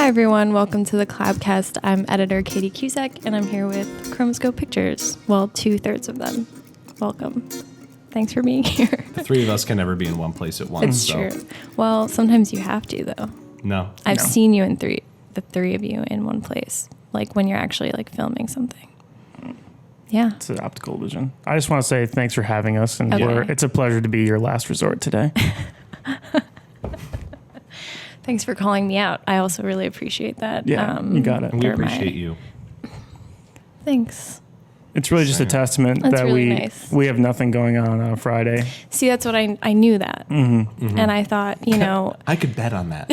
Hi everyone, welcome to the CollabCast. I'm editor Katie Cusack, and I'm here with Chromoscope Pictures. Well, 2/3 of them. Welcome. Thanks for being here. The three of us can never be in one place at once. It's true. Well, sometimes you have to, though. No. I've seen you in the three of you in one place, like when you're actually like filming something. Yeah. It's an optical illusion. I just want to say thanks for having us, and Okay. it's a pleasure to be your last resort today. Thanks for calling me out. I also really appreciate that. Yeah, you got it. And we appreciate you. Thanks. It's really just a testament That's that really we nice. we have nothing going on Friday. See, that's what I knew that. Mm-hmm. And I thought, you know, I could bet on that.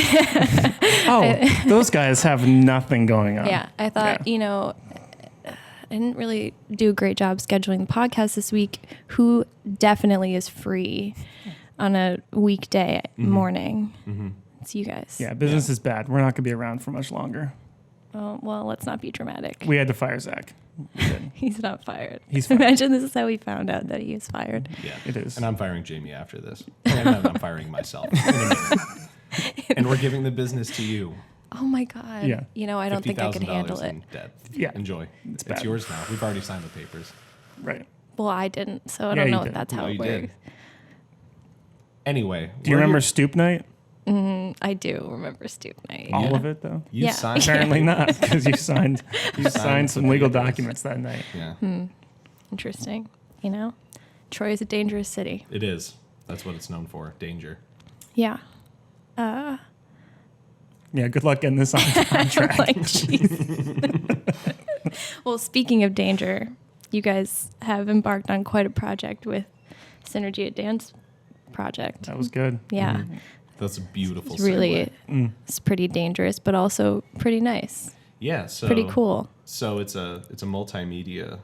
Oh, those guys have nothing going on. yeah, I thought, you know, I didn't really do a great job scheduling the podcast this week. Who definitely is free on a weekday morning? Mm-hmm. It's you guys. Yeah, business is bad. We're not going to be around for much longer. Oh, well, let's not be dramatic. We had to fire Zach. We did. He's not fired. He's fired. Imagine this is how we found out that he is fired. Yeah, It is. And I'm firing Jamie after this. And then I'm firing myself in a minute. And we're giving the business to you. Oh my God. Yeah. You know, I don't think I could handle it. in debt. Yeah. Enjoy. It's It's bad. yours now. We've already signed the papers. Right. Well, I didn't, so I Yeah, don't you know if did. that's how No, it you works. did. Anyway. Do you remember Stoop Night? I do remember Stoop Night. All of it, though? You Yeah. signed Apparently not, because you signed signed some the legal papers. documents that night. Yeah. Interesting. You know, Troy is a dangerous city. It is. That's what it's known for. Danger. Yeah. Yeah, good luck getting this on track. Like, jeez. Well, speaking of danger, you guys have embarked on quite a project with Synergia Dance Project. That was good. Yeah. That's a beautiful It's really, segue. it's pretty dangerous, but also pretty nice. Yeah. So Pretty cool. So it's a multimedia.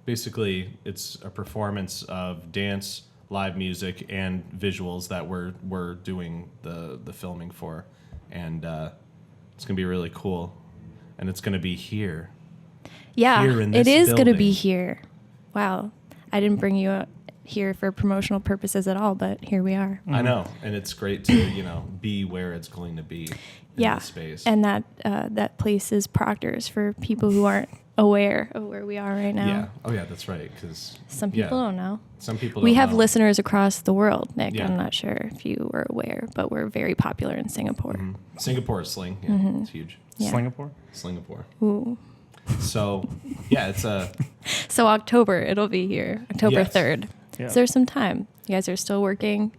Basically, it's a performance of dance, live music, and visuals that we're doing the filming for, and it's gonna be really cool, and it's gonna be here. Yeah, Here in it this is going to be building. here. Wow. I didn't bring you out here for promotional purposes at all, but here we are. I know, and it's great to be where it's going to be in Yeah. this space. And that place is Proctor's for people who aren't aware of where we are right now. yeah. Oh yeah, that's right. Because Some people don't know. Some people. We don't have know. listeners across the world, Nick. Yeah. I'm not sure if you were aware, but we're very popular in Singapore. Mhm. Singapore is sling. Yeah, it's huge. Yeah. Singapore? Singapore. Ooh. So yeah, it's a. So October, it'll be here, October Yes. 3rd. Yeah. Is there some time? You guys are still working.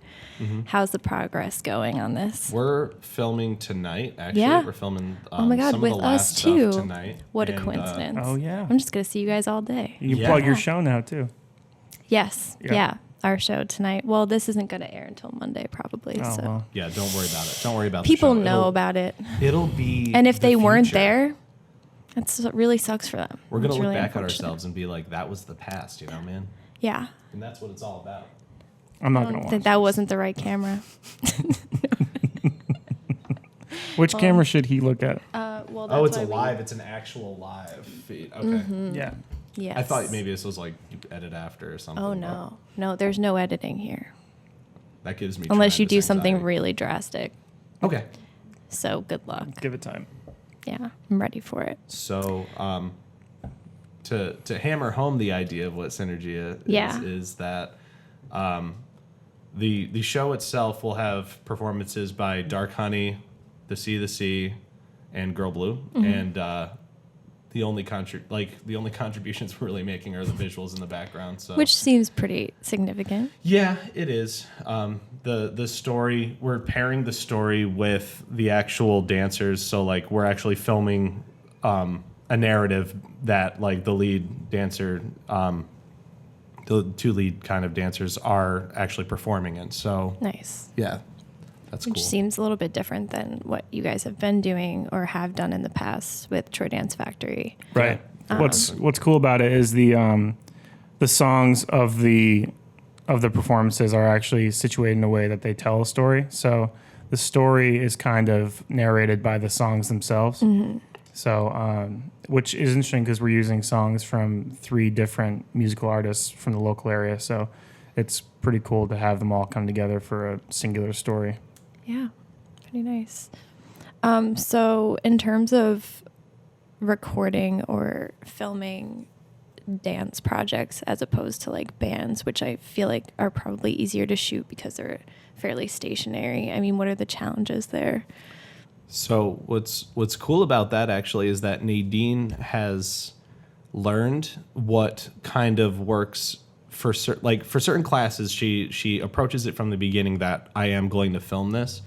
How's the progress going on this? We're filming tonight. Actually, Yeah? we're filming. Oh my God, some with of the us last stuff too. tonight. What a And, coincidence. Oh, yeah. I'm just going to see you guys all day. You can Yeah. plug your show now, too. Yes. Yeah. Yeah. Our show tonight. Well, this isn't going to air until Monday, probably. Oh, so well. Yeah, don't worry about it. Don't worry about people the show. know about it. It'll be. And if the they weren't future. there, that's what really sucks for them. we're gonna It's look really back at unfortunate. ourselves and be like, "That was the past," man. Yeah. And that's what it's all about. I'm not I going to don't watch think that wasn't the right camera. Which camera should he look at? Well, Oh, it's a live. It's an actual live feed. Okay. Yeah. Yes. I thought maybe this was like you edit after or something. Oh, no. No, there's no editing here. That gives me. Unless you do tremendous something anxiety. really drastic. Okay. So good luck. Give it time. Yeah. I'm ready for it. So, to hammer home the idea of what Synergia Yeah. is that the show itself will have performances by Dark Honey, The Sea, and Girl Blue, Mm-hmm. and the only contributions we're really making are the visuals in the background. So Which seems pretty significant. yeah, it is. The story, we're pairing the story with the actual dancers. So like we're actually filming a narrative that like the lead dancer, the two lead kind of dancers are actually performing in. So Nice. yeah, that's Which cool. seems a little bit different than what you guys have been doing or have done in the past with Troy Dance Factory. Right. What's cool about it is the songs of the performances are actually situated in a way that they tell a story. So the story is kind of narrated by the songs themselves. Mm-hmm. So which is interesting because we're using songs from 3 different musical artists from the local area. So it's pretty cool to have them all come together for a singular story. Yeah. Pretty nice. So in terms of recording or filming dance projects as opposed to like bands, which I feel like are probably easier to shoot because they're fairly stationary. I mean, what are the challenges there? So what's cool about that actually is that Nadine has learned what kind of works for certain classes. She approaches it from the beginning that I am going to film this.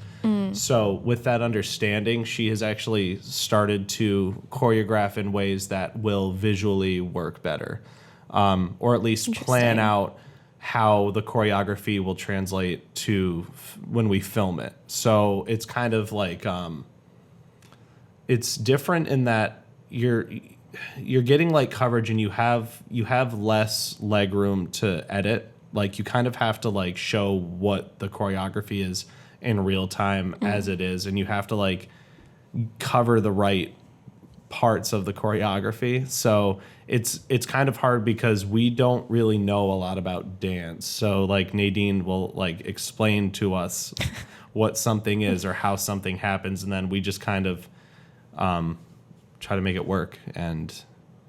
So with that understanding, she has actually started to choreograph in ways that will visually work better, or at least plan out how the choreography will translate to when we film it. So it's kind of like it's different in that you're getting like coverage and you have less leg room to edit. Like you kind of have to like show what the choreography is in real time as it is, and you have to like cover the right parts of the choreography. So it's kind of hard because we don't really know a lot about dance. So like Nadine will like explain to us what something is or how something happens, and then we just kind of try to make it work. And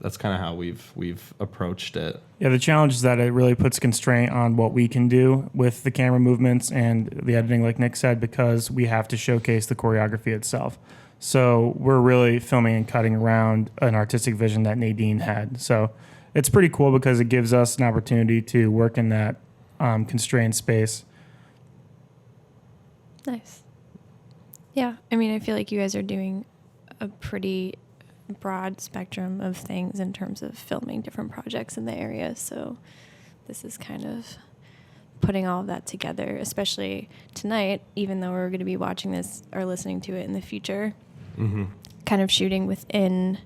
that's kind of how we've approached it. Yeah, the challenge is that it really puts constraint on what we can do with the camera movements and the editing, like Nick said, because we have to showcase the choreography itself. So we're really filming and cutting around an artistic vision that Nadine had. So it's pretty cool because it gives us an opportunity to work in that constrained space. Nice. Yeah, I mean, I feel like you guys are doing a pretty broad spectrum of things in terms of filming different projects in the area. So this is kind of putting all of that together, especially tonight, even though we're going to be watching this or listening to it in the future, kind of shooting within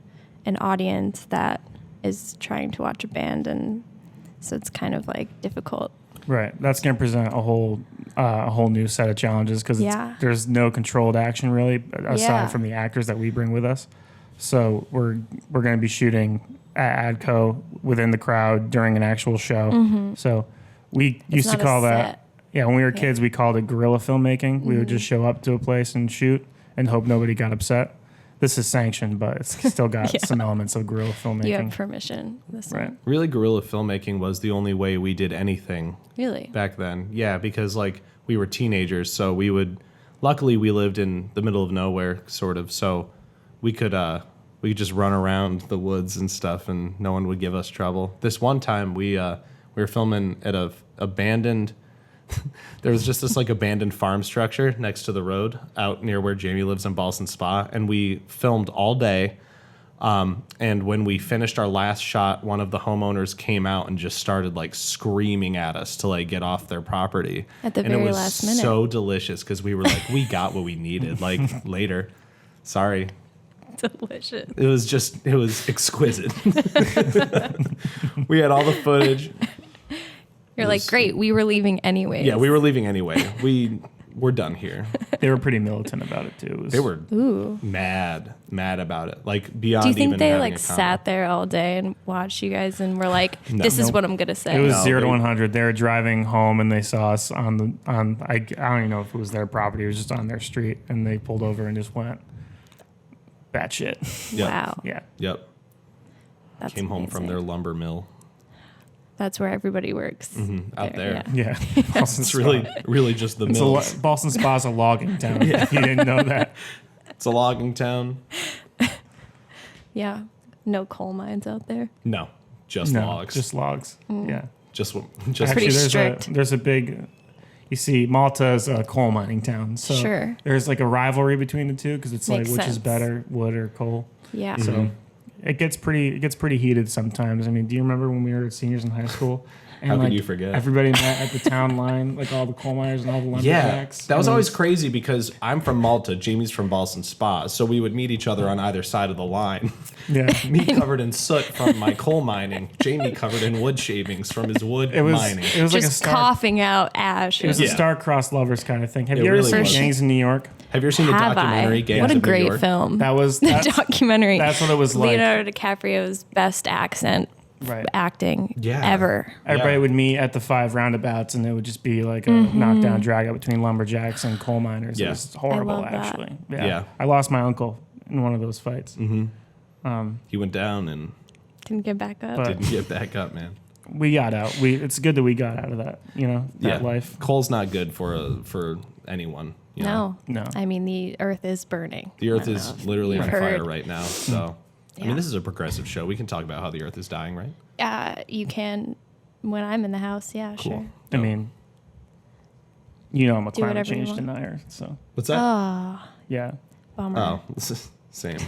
an audience that is trying to watch a band. And so it's kind of like difficult. Right. That's going to present a whole new set of challenges because there's no controlled action really aside from the actors that we bring with us. So we're going to be shooting at ADCO within the crowd during an actual show. So we used to call that, when we were kids, we called it guerilla filmmaking. We would just show up to a place and shoot and hope nobody got upset. This is sanctioned, but it's still got some elements of guerrilla filmmaking. You have permission. Right. Really, guerrilla filmmaking was the only way we did anything. Really? Back then. Yeah, because like we were teenagers, so luckily we lived in the middle of nowhere, sort of, so we could just run around the woods and stuff and no one would give us trouble. This one time we were filming at a abandoned there was just this like abandoned farm structure next to the road out near where Jamie lives in Ballston Spa, and we filmed all day. And when we finished our last shot, one of the homeowners came out and just started like screaming at us to like get off their property. At the and very it was last minute. so delicious because we were like, we got what we needed. Like later, sorry. Delicious. It was exquisite. We had all the footage. You're like, great, we were leaving anyway. Yeah, we were leaving anyway. We're done here. They were pretty militant about it too. They were mad about it. Like beyond. Do you think even they having like a sat there all day and watched you guys and were like, this is what I'm gonna say? It was 0 to 100. They were driving home and they saw us I don't even know if it was their property. It was just on their street, and they pulled over and just went batshit. Yep. Wow. Yeah. Yep. That's Came home from amazing. their lumber mill. That's where everybody works. Out there. Yeah. It's really just the mills. Ballston Spa's a logging town. If you didn't know that. It's a logging town. Yeah. No coal mines out there. No, just logs. Just logs. Yeah. Just Actually, Pretty strict. There's a big. You see, Malta is a coal mining town, so Sure. there's like a rivalry between the two because it's Makes like which is sense. better, wood or coal. Yeah. So it gets pretty heated sometimes. I mean, do you remember when we were seniors in high school? And How could like, you forget? Everybody met at the town line, like all the coal miners and all the lumberjacks. that was And always crazy because I'm from Malta, Jamie's from Ballston Spa, so we would meet each other on either side of the line. yeah. Me covered in soot from my coal mining, Jamie covered in wood shavings from his wood mining. It was like a Just star. coughing out ash. It was a star-crossed lovers kind of thing. Have It you ever really seen was. Gangs in New York? Have you ever seen the Have documentary I? Gangs What a of New great York? film. That was The documentary. That's what it was like. Leonardo DiCaprio's best accent Right. acting Yeah. ever. Everybody Yeah. would meet at the 5 roundabouts, and it would just be like a knockdown drag out between lumberjacks and coal miners. Yeah. It was horrible, love that. actually. Yeah. I lost my uncle in one of those fights. He went down and Didn't get back up. But- didn't get back up, man. We got out. It's good that we got out of that. That life. Coal's not good for anyone. You know? No. No. I mean, the earth is burning. The earth I don't is know if literally you've on fire heard. right now. So, I Yeah. mean, this is a progressive show. We can talk about how the earth is dying, right? You can, when I'm in the house, yeah, Cool. sure. I mean, I'm a Do climate whatever you change want. denier. So, What's that? Oh, yeah. bummer. Oh, this is same.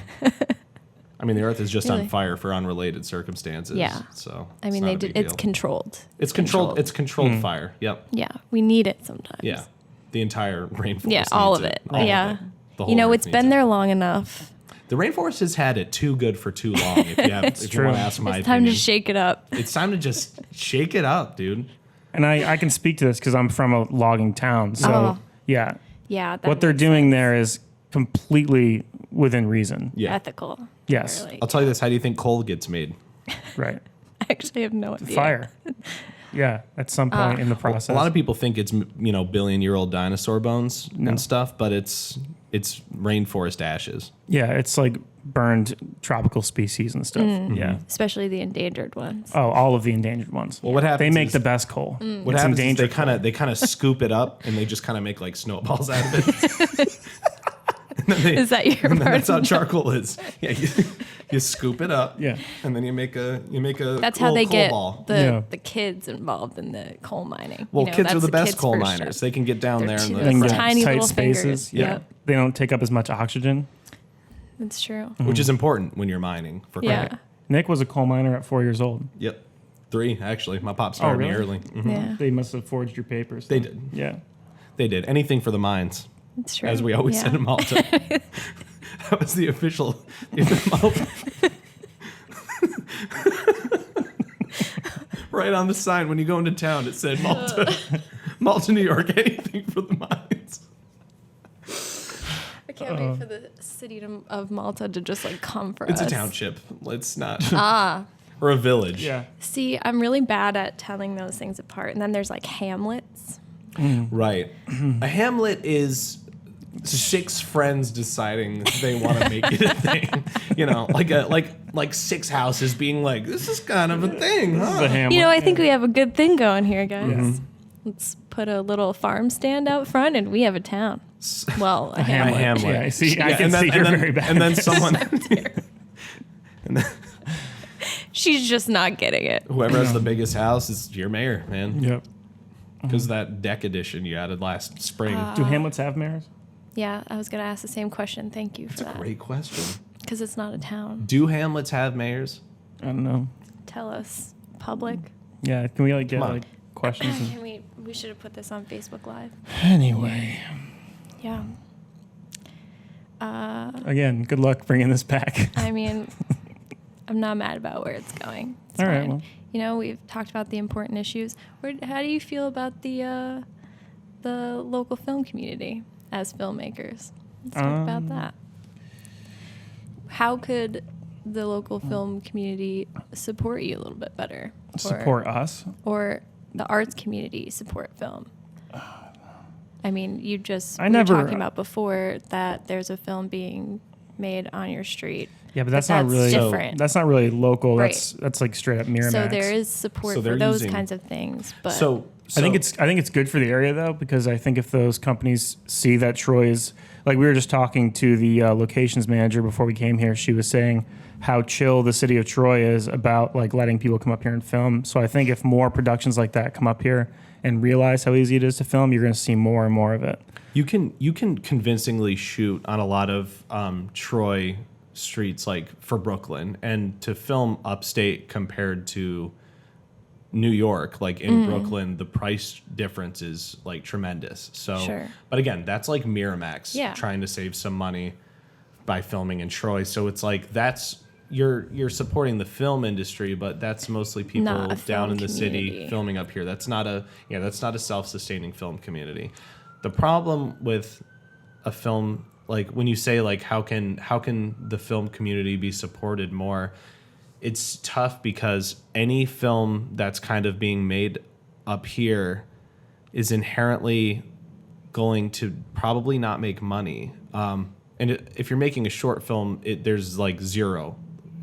I mean, the earth is just on Really? fire for unrelated circumstances. Yeah. So I it's mean, not they a did. big It's deal. controlled. It's controlled. It's controlled fire. Yep. Yeah, we need it sometimes. Yeah. The entire rainforest. Yeah, all needs of it. All of Yeah. it. The whole earth It's needs been it. there long enough. The rainforest has had it too good for too long. If you have, if you true. want to ask my It's time opinion, to shake it up. it's time to just shake it up, dude. And I can speak to this because I'm from a logging town. So, Oh. yeah. Yeah, that What they're makes doing sense. there is completely within reason. Yeah. Ethical. Yes. Really. I'll tell you this. How do you think coal gets made? Right. I actually have no idea. Fire. Yeah. At some point in the process. A lot of people think it's billion-year-old dinosaur bones No. and stuff, but it's rainforest ashes. Yeah. It's like burned tropical species and stuff. Yeah. Especially the endangered ones. Oh, all of the endangered ones. Well, what happens? They make is, the best coal. What It's happens is endangered they kind of scoop it up and they just kind of make like snowballs out of it. And then Is that your and then part? that's how charcoal is. Yeah, you scoop it up. Yeah. And then you make a That's how little they coal get ball. the kids involved in the coal mining. Well, kids that's are the best kids' coal first miners. job. They can get down They're there and too- They can Those get tiny tight little spaces. fingers. Yeah. Yep. They don't take up as much oxygen. That's true. which is important when you're mining for Yeah. credit. Nick was a coal miner at 4 years old. Yep. 3 actually. My pop started me really? early. Mhm. Yeah. They must have forged your papers. They then. did. Yeah. They did anything for the mines, That's true. as we always Yeah. said in Malta. That was the official. Malta. Right on the sign when you go into town, it said Malta, Malta, New York. Anything for the mines. I can't wait for the city of Malta to just like come for It's us. a township. It's not. Or a village. Yeah. See, I'm really bad at telling those things apart. And then there's like hamlets. Right. A hamlet is 6 friends deciding they want to make it a thing. Like 6 houses being like, this is kind of a thing, The huh? Hamlet. I think we have a good thing going here, guys. Yeah. Let's put a little farm stand out front and we have a town. Well, a A hamlet. hamlet. Yeah, I see. I can and then, see and you're then, very bad. And then someone, She's just not getting it. whoever has the biggest house is your mayor, man. Yep. Because that deck edition you added last spring. Do Hamlets have mayors? Yeah, I was going to ask the same question. Thank you for That's a that. great question. Because it's not a town. Do hamlets have mayors? I don't know. Tell us, public. Yeah. Can we get Come on. like questions? And... Can we should have put this on Facebook Live. Anyway. Yeah. Again, good luck bringing this back. I mean, I'm not mad about where it's going. It's All right, fine. well. We've talked about the important issues. How do you feel about the local film community as filmmakers? Let's talk about that. How could the local film community support you a little bit better? Support us. Or the arts community support film? I mean, we I were never- talking about before that there's a film being made on your street. Yeah, but that's not really different. That's not really local. Right. That's like straight up Miramax. So there is support So they're for those using- kinds of things, but I think it's good for the area though, because I think if those companies see that Troy is like, we were just talking to the locations manager before we came here. She was saying how chill the city of Troy is about like letting people come up here and film. So I think if more productions like that come up here and realize how easy it is to film, you're going to see more and more of it. You can convincingly shoot on a lot of Troy streets, like for Brooklyn, and to film upstate compared to New York, like in Brooklyn, the price difference is like tremendous. So, Sure. but again, that's like Miramax Yeah. trying to save some money by filming in Troy. So it's like you're supporting the film industry, but that's mostly people Not a down film in the city community. filming up here. That's not a self-sustaining film community. The problem with a film, like when you say like how can the film community be supported more, it's tough because any film that's kind of being made up here is inherently going to probably not make money. If you're making a short film, there's like zero.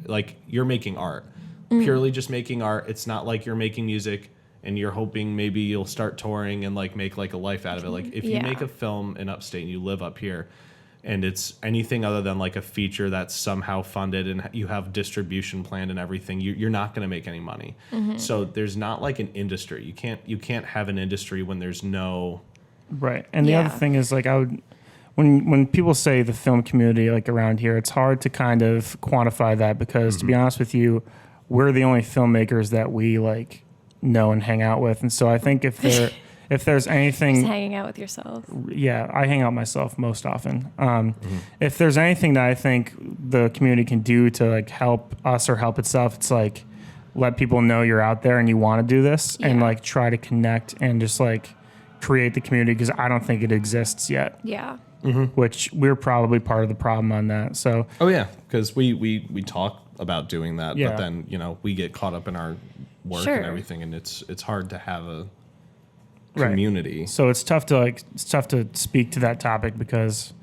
Like, you're making art. Purely just making art. It's not like you're making music and you're hoping maybe you'll start touring and like make like a life out of it. Like, if you make a film in upstate and you live up here and it's anything other than like a feature that's somehow funded and you have distribution planned and everything, you're not going to make any money. So there's not like an industry. You can't have an industry when there's no... Right. And the other thing is, like, when people say the film community, like, around here, it's hard to kind of quantify that because, to be honest with you, we're the only filmmakers that we, like, know and hang out with. And so I think if there's anything... Just hanging out with yourself. Yeah, I hang out myself most often. If there's anything that I think the community can do to, like, help us or help itself, it's, like, let people know you're out there and you want to do this and, like, try to connect and just, like, create the community, because I don't think it exists yet. Yeah. Which we're probably part of the problem on that. So because we talk about doing that, but then we get caught up in our work and everything, and it's hard to have a community. Right. So it's tough to speak to that topic because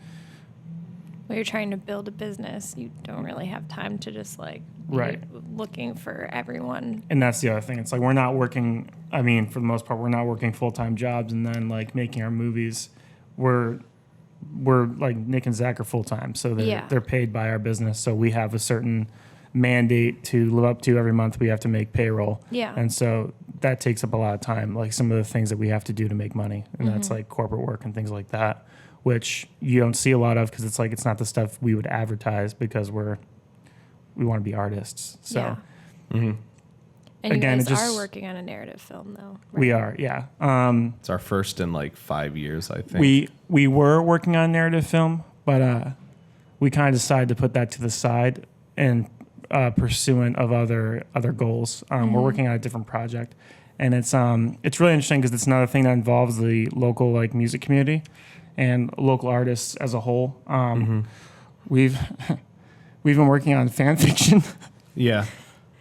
when you're trying to build a business, you don't really have time to just like be looking for everyone. And that's the other thing. It's like we're not working. I mean, for the most part, we're not working full-time jobs and then like making our movies. We're like Nick and Zach are full-time, so they're paid by our business. So we have a certain mandate to live up to every month. We have to make payroll. Yeah. And so that takes up a lot of time, like some of the things that we have to do to make money. And that's like corporate work and things like that, which you don't see a lot of because it's like it's not the stuff we would advertise because we want to be artists. So And again, you guys are working on a narrative film, though. Right? We are, yeah. It's our first in like 5 years, I think. We were working on narrative film, but we kind of decided to put that to the side and pursuant of other goals. We're working on a different project, and it's really interesting because it's another thing that involves the local like music community and local artists as a whole. We've been working on fan fiction.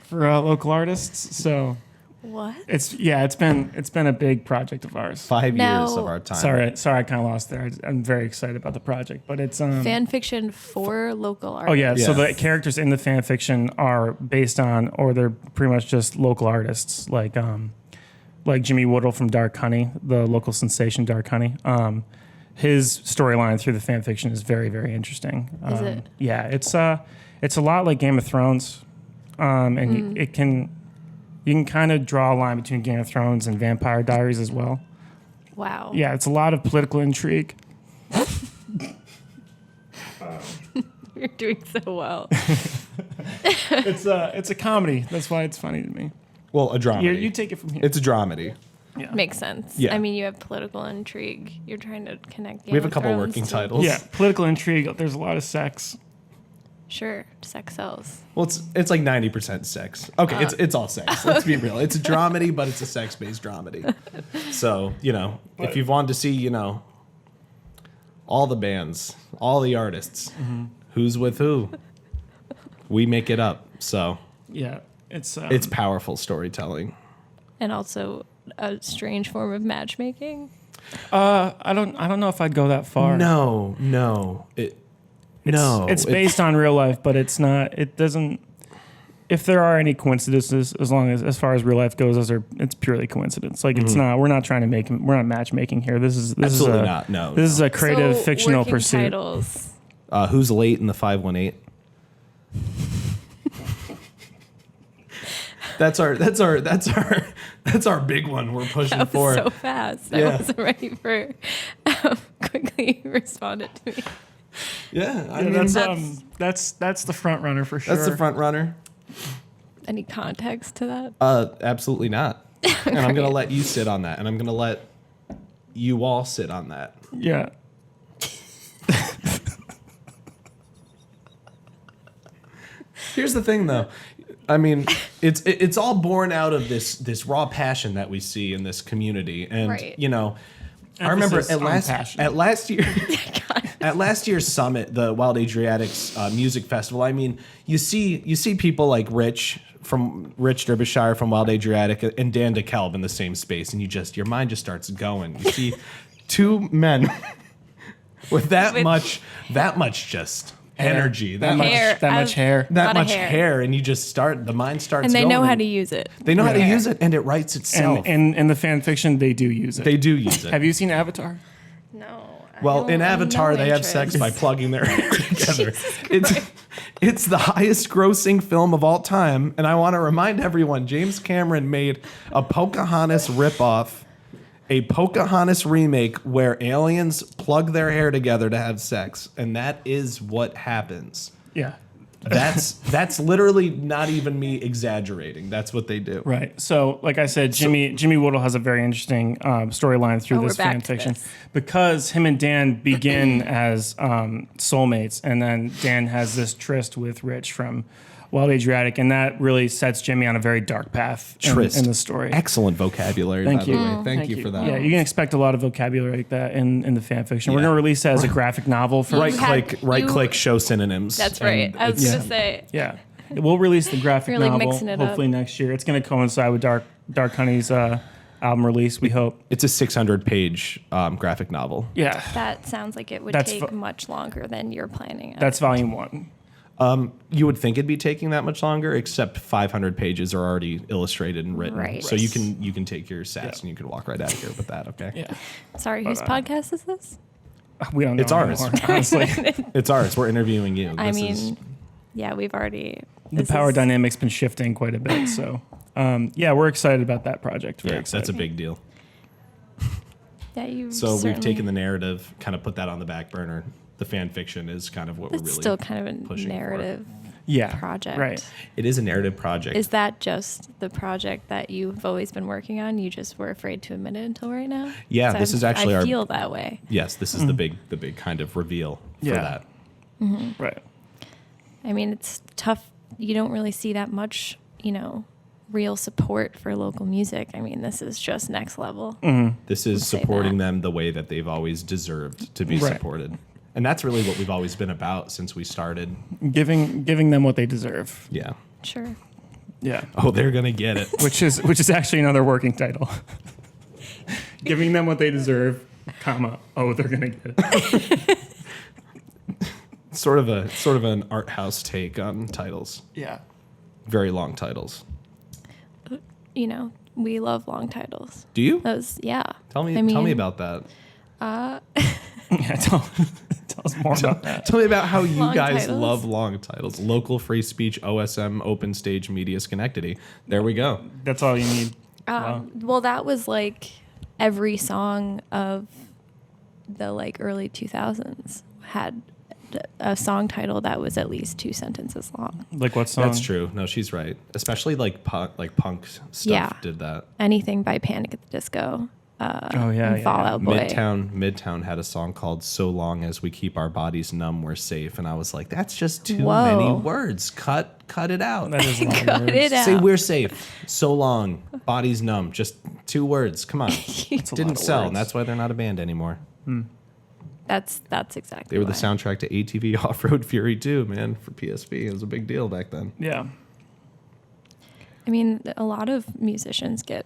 For local artists, so what? It's been a big project of ours. 5 years of our time. Sorry, I kind of lost there. I'm very excited about the project, but it's fan fiction for local artists. Oh yeah, so the characters in the fan fiction are based on, or they're pretty much just local artists, like Jimmy Woodall from Dark Honey, the local sensation Dark Honey. His storyline through the fan fiction is very, very interesting. Is it? Yeah, it's a lot like Game of Thrones. And you can kind of draw a line between Game of Thrones and Vampire Diaries as well. Wow. Yeah, it's a lot of political intrigue. You're doing so well. It's a comedy. That's why it's funny to me. Well, a dramedy. You take it from here. It's a dramedy. Yeah. Makes sense. Yeah. I mean, you have political intrigue. You're trying to connect. We have a couple working titles. Yeah, political intrigue. There's a lot of sex. Sure, sex sells. Well, it's like 90% sex. Okay, it's all sex. Let's be real. It's a dramedy, but it's a sex-based dramedy. So, if you've wanted to see, all the bands, all the artists, who's with who, we make it up. So yeah, it's powerful storytelling, and also a strange form of matchmaking. I don't know if I'd go that far. No. It's based on real life, but it's not. It doesn't. If there are any coincidences, as far as real life goes, it's purely coincidence. Like it's not. We're not trying to make. We're not matchmaking here. This is absolutely not. No. This is a creative fictional working pursuit. Titles. Who's late in the 518? That's our big one. We're pushing that was for. So fast. I wasn't ready for. Quickly responded to me. Yeah, I mean that's the front runner for sure. That's the front runner. Any context to that? Absolutely not. And I'm gonna let you sit on that, and I'm gonna let you all sit on that. Yeah. Here's the thing, though. I mean, it's all born out of this raw passion that we see in this community, and I remember at last year. at last year's summit, the Wild Adriatics Music Festival, I mean, you see people like Rich Derbyshire from Wild Adriatic and Dan DeKelb in the same space, and your mind just starts going. You see two men with that much just energy, that much hair, and the mind starts. And they going, know how to use it. They know how to use it, and it writes itself. And in the fan fiction, they do use it. They do use it. Have you seen Avatar? No. Well, in Avatar, they have sex by plugging their hair together. It's the highest grossing film of all time, and I want to remind everyone, James Cameron made a Pocahontas ripoff, a Pocahontas remake where aliens plug their hair together to have sex, and that is what happens. Yeah. That's literally not even me exaggerating. That's what they do. Right. So, like I said, Jimmy Woodall has a very interesting storyline through this fan fiction because him and Dan begin as soulmates, and then Dan has this tryst with Rich from Wild Adriatic, and that really sets Jimmy on a very dark path in the story. Excellent vocabulary. Thank you. By the way. Thank you for that. Yeah, you can expect a lot of vocabulary like that in the fan fiction. We're going to release it as a graphic novel. Right click, show synonyms. That's right. I was going to say. Yeah. We'll release the graphic really novel mixing it hopefully next year. It's going to coincide with Dark Honey's album release, we hope. It's a 600-page graphic novel. Yeah. That sounds like it would take much longer than you're planning. That's volume 1. You would think it'd be taking that much longer, except 500 pages are already illustrated and written. Right. So you can take your sats and you can walk right out of here with that, okay? Yeah. Sorry, whose podcast is this? We don't know. It's ours. Anymore, honestly. It's ours. We're interviewing you. We've already... The power dynamic's been shifting quite a bit, so... we're excited about that project. Very excited. That's a big deal. Yeah, we've taken the narrative, kind of put that on the back burner. The fan fiction is kind of what we're really still kind of a narrative project. Right. It is a narrative project. Is that just the project that you've always been working on? You just were afraid to admit it until right now? Yeah, this is actually I feel that way. Yes, this is the big kind of reveal for that. Mm-hmm. Right. I mean, it's tough. You don't really see that much, real support for local music. I mean, this is just next level. Mm-hmm. This is supporting them the way that they've always deserved to be supported. And that's really what we've always been about since we started. Giving them what they deserve. Yeah. Sure. Yeah. Oh, they're gonna get it. which is actually another working title. Giving them what they deserve, comma. Oh, they're gonna get it. Sort of an art house take on titles. Yeah. Very long titles. We love long titles. Do you? Tell me about that. Yeah, tell us more about that. Tell me about how you guys titles. love long titles. Local free speech, OSM, open stage media, Schenectady. There we go. That's all you need. Well, that was like every song of the early 2000s had a song title that was at least 2 sentences long. Like what song? That's true. No, she's right. Especially punk stuff did that. Anything by Panic at the Disco. Fallout Boy. Midtown had a song called "So Long as We Keep Our Bodies Numb, We're Safe," and I was like, "That's just too many words. Cut it out. That is long Cut words. it out. Say we're safe. So long, bodies numb. Just 2 words. Come on. Didn't sell, and that's why they're not a band anymore. That's exactly. They were the why. soundtrack to ATV Off-Road Fury 2, man, for PSP. It was a big deal back then. Yeah. I mean, a lot of musicians get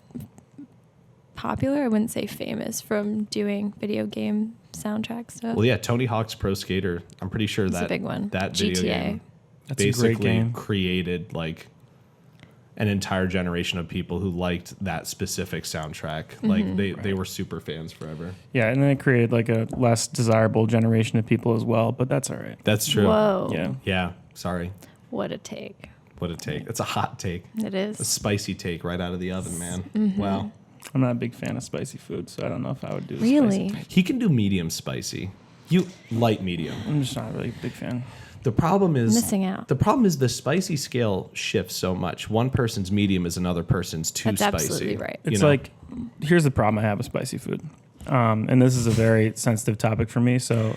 popular, I wouldn't say famous, from doing video game soundtrack stuff. Well, yeah, Tony Hawk's Pro Skater. I'm pretty sure That's a big one. That GTA. video game That's a great basically game. created an entire generation of people who liked that specific soundtrack. They were super fans forever. Yeah, and then it created a less desirable generation of people as well, but that's all right. That's true. Whoa. Yeah. Yeah. Sorry. What a take. What a take. It's a hot take. It is. A spicy take right out of the oven, man. Mm-hmm. Wow. I'm not a big fan of spicy food, so I don't know if I would do Really? spicy. He can do medium spicy. You light medium. I'm just not really a big fan. The problem is Missing out. The problem is the spicy scale shifts so much. One person's medium is another person's too That's spicy. absolutely right. It's here's the problem I have with spicy food. And this is a very sensitive topic for me, so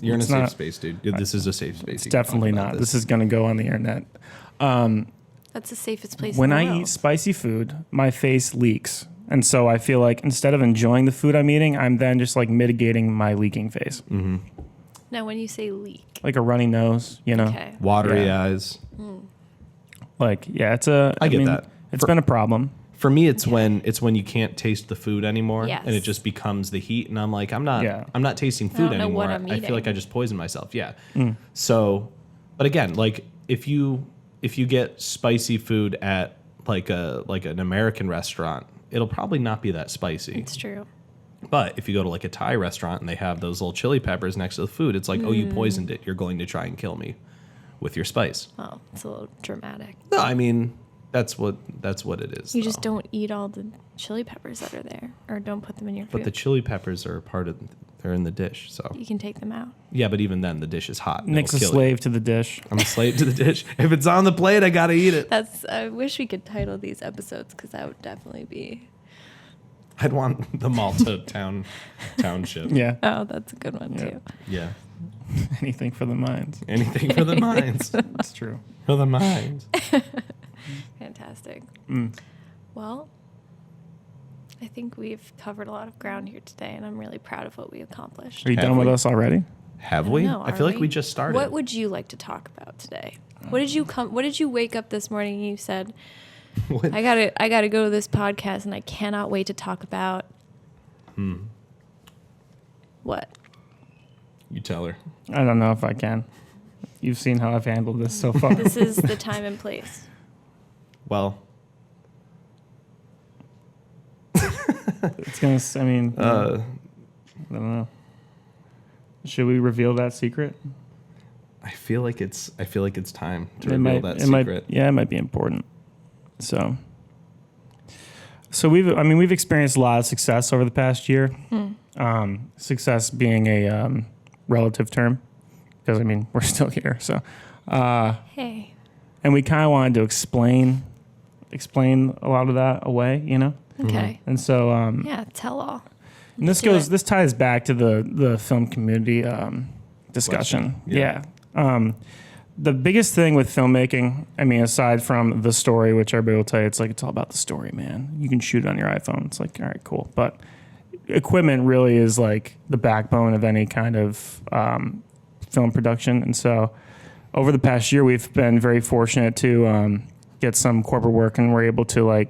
You're in a safe space, dude. This is a safe space. It's definitely not. This is going to go on the internet. That's the safest place When in the I world. eat spicy food, my face leaks. And so I feel like instead of enjoying the food I'm eating, I'm then just mitigating my leaking face. Mm-hmm. Now, when you say leak, like a runny nose, you know, okay. Watery eyes. like I get that. It's been a problem. For me, it's when you can't taste the food anymore, Yes. and it just becomes the heat, and I'm like, I'm not tasting I food don't know anymore. what I'm I feel like eating. I just poisoned myself. Yeah. So, but again, like if you get spicy food at like an American restaurant, it'll probably not be that spicy. It's true. But if you go to like a Thai restaurant and they have those little chili peppers next to the food, it's like, oh, you poisoned it. You're going to try and kill me with your spice. Oh, it's a little dramatic. No, I mean that's what it is. You just don't eat all the chili peppers that are there, or don't put them in your food. But the chili peppers are they're in the dish, so You can take them out. yeah. But even then, the dish is hot. and Nick's a it'll kill slave to the dish. you. I'm a slave to the dish. If it's on the plate, I gotta eat it. I wish we could title these episodes because that would definitely be. I'd want the Malta township. Yeah. Oh, that's a good one Yeah. too. Yeah. Anything for the minds. Anything for the minds. That's true. For the minds. Fantastic. Mm. Well, I think we've covered a lot of ground here today, and I'm really proud of what we accomplished. Are you Have done with we? us already? Have we? No, I are feel like we just started. What would you like to talk about today? What did you wake up this morning and you said, What? I gotta go to this podcast and I cannot wait to talk about what? You tell her. I don't know if I can. You've seen how I've handled this so far. This is the time and place. Well, It's gonna. I mean, I don't know. Should we reveal that secret? I feel like it's time to reveal that it secret. It might be important. So we've experienced a lot of success over the past year. Success being a relative term, because we're still here. So, Hey. and we kind of wanted to explain a lot of that away, you know. Okay. And so, Yeah, tell all. and this Do it. this ties back to the film community discussion. Question. Yeah. The biggest thing with filmmaking, aside from the story, which everybody will tell you, it's all about the story, man. You can shoot it on your iPhone. It's like, all right, cool. But equipment really is like the backbone of any kind of film production. And so over the past year, we've been very fortunate to get some corporate work, and we're able to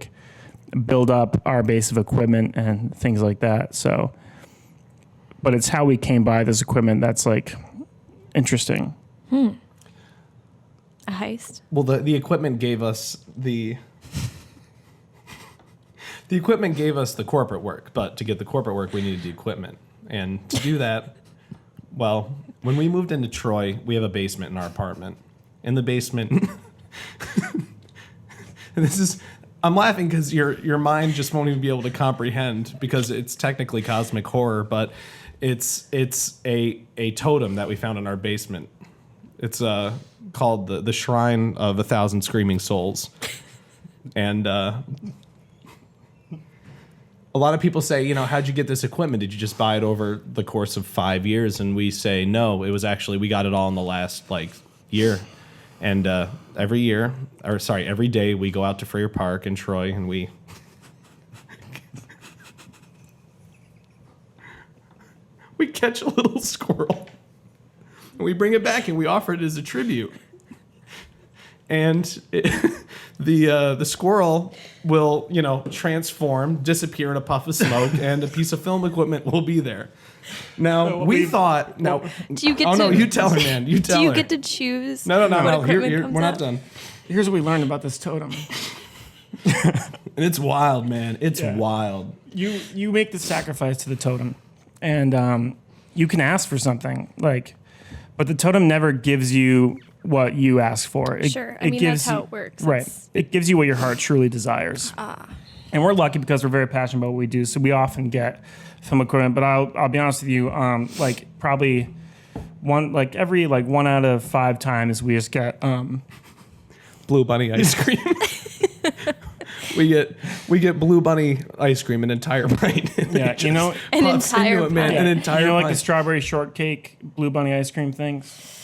build up our base of equipment and things like that. So, but it's how we came by this equipment that's interesting. A heist. Well, the equipment gave us the equipment gave us the corporate work, but to get the corporate work, we needed the equipment. And to do that, well, when we moved into Troy, we have a basement in our apartment. In the basement, and I'm laughing because your mind just won't even be able to comprehend, because it's technically cosmic horror, but it's a totem that we found in our basement. It's called the Shrine of 1,000 Screaming Souls. And a lot of people say, how'd you get this equipment? Did you just buy it over the course of 5 years? And we say, no, it was actually, we got it all in the last year. And every day we go out to Freer Park in Troy, and we catch a little squirrel. And we bring it back and we offer it as a tribute. And the squirrel will, transform, disappear in a puff of smoke, and a piece of film equipment will be there. Now, we thought... Now, Do you get oh, to, no, you tell her, man. You tell her. Do you get to choose? No. what equipment Here, comes we're not out? done. Here's what we learned about this totem. And it's wild, man. It's Yeah. wild. You make the sacrifice to the totem, and you can ask for something, but the totem never gives you what you ask for. Sure. That's how it works. Right. It's- It gives you what your heart truly desires. And we're lucky because we're very passionate about what we do, so we often get film equipment. But I'll be honest with you, probably every 1 out of 5 times we just get Blue Bunny ice cream. We get Blue Bunny ice cream, an entire pint. yeah, An entire man, pint. an entire the pint. strawberry shortcake Blue Bunny ice cream things.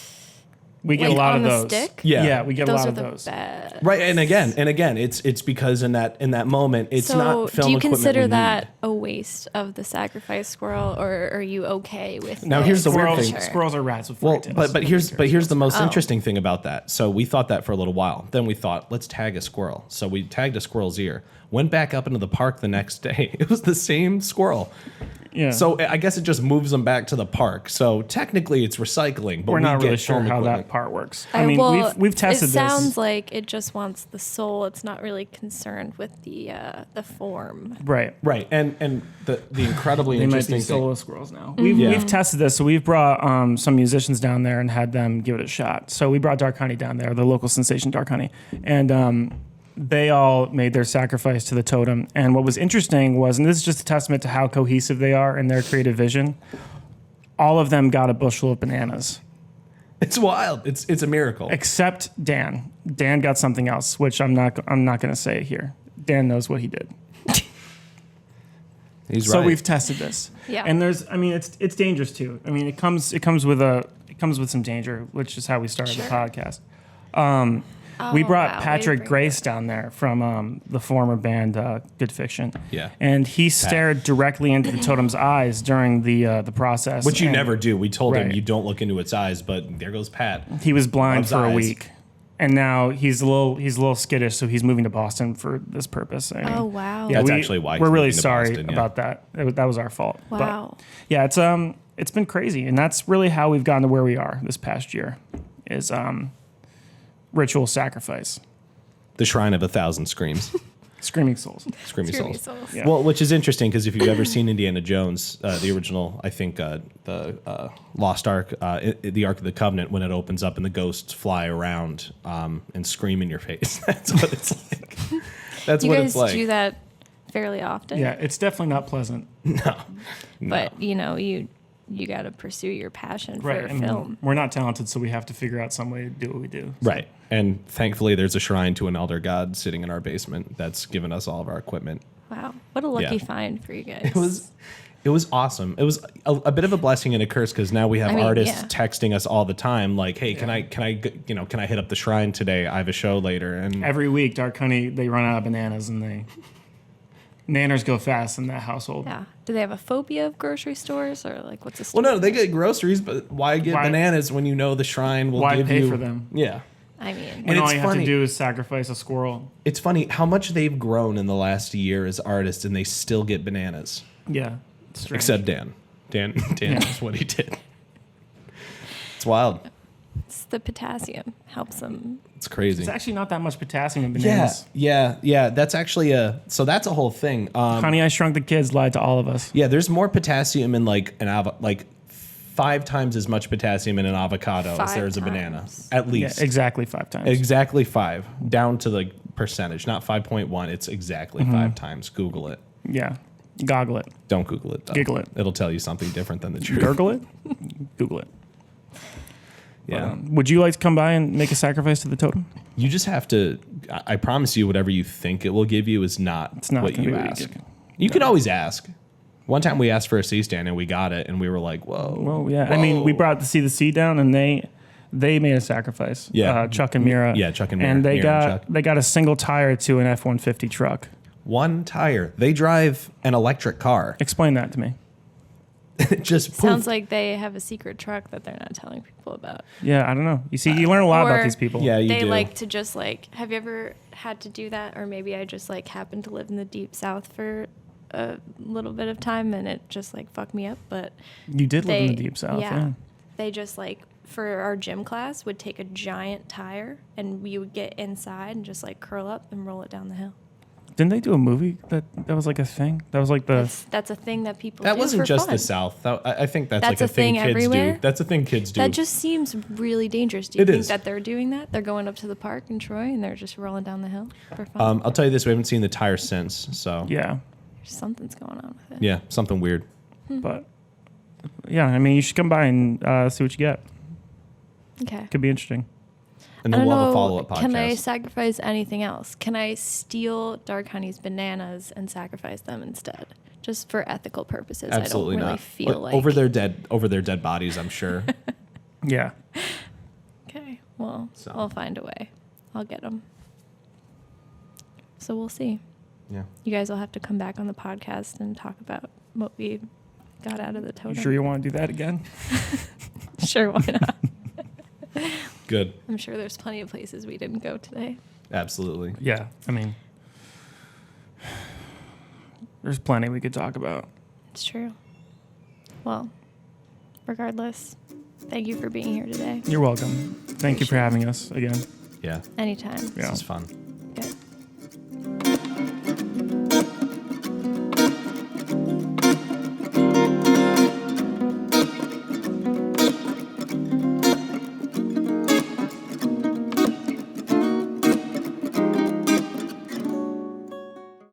We get Like a lot on of the those. stick? Yeah. we get a Those lot are of the those. best. Right, and again, it's because in that moment, it's So not film do you equipment consider we that need. a waste of the sacrifice squirrel, or are you okay with Now, here's the weird Squirrels, thing. squirrels are rats with Well, fairy tails. but here's the most Oh. interesting thing about that. So we thought that for a little while. Then we thought, let's tag a squirrel. So we tagged a squirrel's ear. Went back up into the park the next day. It was the same squirrel. Yeah. So I guess it just moves them back to the park. So technically, it's recycling. But we're not we really get sure film how equipment. that part works. Well, we've tested It sounds this. like it just wants the soul. It's not really concerned with the form. Right. Right, and the incredibly They might interesting be thing. solo squirrels now. Mm-hmm. We've tested this, so we've brought some musicians down there and had them give it a shot. So we brought Dark Honey down there, the local sensation Dark Honey, and they all made their sacrifice to the totem. And what was interesting was, and this is just a testament to how cohesive they are in their creative vision, all of them got a bushel of bananas, It's wild. It's a miracle. except Dan. Dan got something else, which I'm not going to say here. Dan knows what he did. He's So right. we've tested this. Yeah. And it's dangerous too. I mean, it comes with some danger, which is how we started the podcast. We brought wow, way to Patrick bring Grace down there from the former band Good Fiction. Yeah. And he stared directly into the totem's eyes during the process. Which you and never do. We told him Right. you don't look into its eyes, but there goes Pat. He was blind Loves for a eyes. week. And now he's a little skittish, so he's moving to Boston for this purpose. I mean, Oh wow. Yeah, That's actually why he's we're really moving to sorry Boston, yeah. about that. That was our fault. Wow. But yeah, it's been crazy, and that's really how we've gotten to where we are this past year. Is ritual sacrifice, The Shrine of 1,000 Screams. screaming souls. Screaming Screamy Souls. souls. Yeah. Well, which is interesting because if you've ever seen Indiana Jones, the original, I think the Lost Ark, the Ark of the Covenant, when it opens up and the ghosts fly around and scream in your face. That's what it's like. That's You what guys it's like. do that fairly often. Yeah, it's definitely not pleasant. But you got to pursue your passion for Right. I mean, film. we're not talented, so we have to figure out some way to do what we do. So- Right. And thankfully, there's a shrine to an elder god sitting in our basement that's given us all of our equipment. Wow, what a lucky Yeah. find for you guys. It was awesome. It was a bit of a blessing and a curse because now we have I mean, artists yeah. texting us all the time, like, "Hey, can I hit up the shrine today? I have a show later." And Every week, Dark Honey, they run out of bananas, and nanners go fast in that household. Yeah. Do they have a phobia of grocery stores, or like what's the well, story? no, they get groceries, but why get Why- bananas when you know the shrine will Why give pay you for them? Yeah, I mean, And And all it's you have funny. to do is sacrifice a squirrel. it's funny how much they've grown in the last year as artists, and they still get bananas. Yeah. It's strange. Except Dan. Dan knows what he did. It's wild. it's the potassium helps them. It's crazy. It's actually not that much potassium in Yeah, bananas. yeah. That's actually that's a whole thing. Honey, I Shrunk the Kids lied to all of us. Yeah, there's more potassium in like 5 times as much potassium in an avocado as there is a banana. times. At Yeah, least. exactly 5 times. Exactly 5. Down to the percentage, not 5.1. It's exactly 5 times. Google it. Yeah. Goggle it. Don't Google it, though. Giggle it. It'll tell you something different than the truth. Gurgle it. Google it. Yeah. Would you like to come by and make a sacrifice to the totem? You just have to, I promise you, whatever you think it will give you is not, not what gonna you be what you ask. give. You can always ask. One time we asked for a C-stand and we got it, and we were like, whoa. Well, yeah. I mean, we Whoa. brought the C down, and they made a sacrifice. Yeah. Chuck and Mira. Yeah, Chuck and Mira. And they Mira and got Chuck. they got a single tire to an F-150 truck. One tire. They drive an electric car. Explain that to me. Just poof. Sounds like they have a secret truck that they're not telling people about. Yeah, I don't know. You see, you learn a lot about Or- these people. Yeah, you They do. like to just like. Have you ever had to do that, or maybe I just like happened to live in the deep south for a little bit of time, and it just like fucked me up. But You did live in the they- deep south. Yeah. they just like for our gym class would take a giant tire, and we would get inside and just like curl up and roll it down the hill. Didn't they do a movie that was like a thing? That was like the. That's a thing that people That do wasn't for just fun. the South. I think that's That's like a a thing thing kids everywhere? do. That's a thing kids do. That just seems really dangerous. Do you It think is. that they're doing that? They're going up to the park in Troy and they're just rolling down the hill for fun. I'll tell you this: we haven't seen the tire since. So Yeah. Something's going on with it. yeah, something weird. But yeah, I mean, you should come by and see what you get. Okay. Could be interesting. And I then don't we'll have a know, follow up podcast. can I sacrifice anything else? Can I steal Dark Honey's bananas and sacrifice them instead? Just for ethical purposes. Absolutely I don't really not. feel like Over their dead bodies, I'm sure. Yeah. Okay. Well, So. I'll find a way. I'll get them. So we'll see. Yeah. You guys will have to come back on the podcast and talk about what we got out of the totem. You sure you want to do that again? Sure, why not? Good. I'm sure there's plenty of places we didn't go today. Absolutely. Yeah, I mean, there's plenty we could talk about. It's true. Well, regardless, thank you for being here today. You're welcome. Thank you for having us again. Yeah. Anytime. Yeah. This is fun.